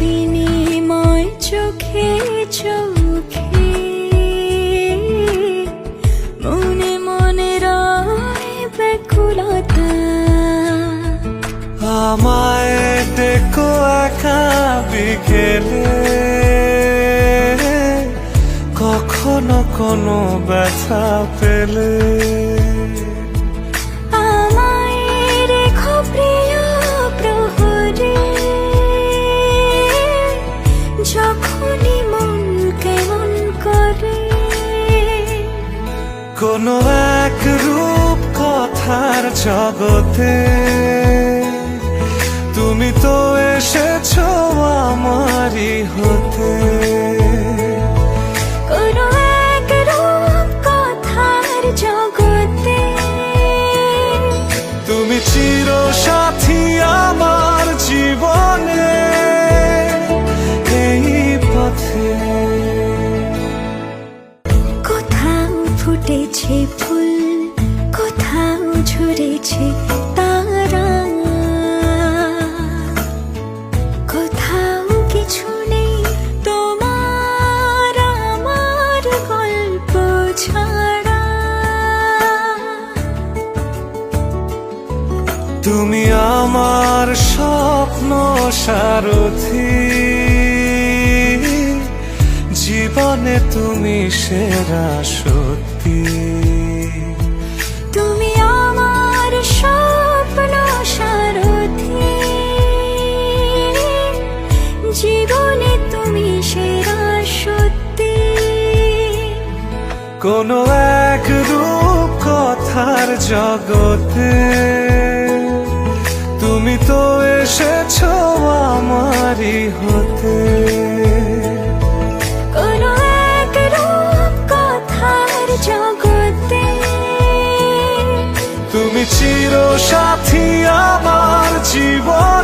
বিনিময় চোখে চোখে, মনে মনে রয় ব্যাকুলতা। আমায় দেখো একা বিকেলে, কখনো কোনো ব্যথা পেলে। আমায় রেখো প্রিয় প্রহরে, যখনই মন কেমন করে। কোনো এক রূপ কথার জগতে তুমি তো এসেছো আমারই হতে। কোনো এক রূপ কথার জগতে তুমি চির সাথী আমার জীবনে, এই পথে। কোথাও ফুটেছে ফুল, কোথাও ঝরেছে তারা, কোথাও কিছু নেই তোমার আমার গল্প ছাড়া। তুমি আমার স্বপ্ন সারথি, জীবনে তুমি সেরা সত্যি। তুমি আমার স্বপ্ন সারথি, জীবনে তুমি সেরা সত্যি। কোনো এক রূপ কথার জগতে তুমি তো এসেছো আমারই হতে। কোনো এক রূপ কথার জগতে তুমি চির সাথী আমার জীবন।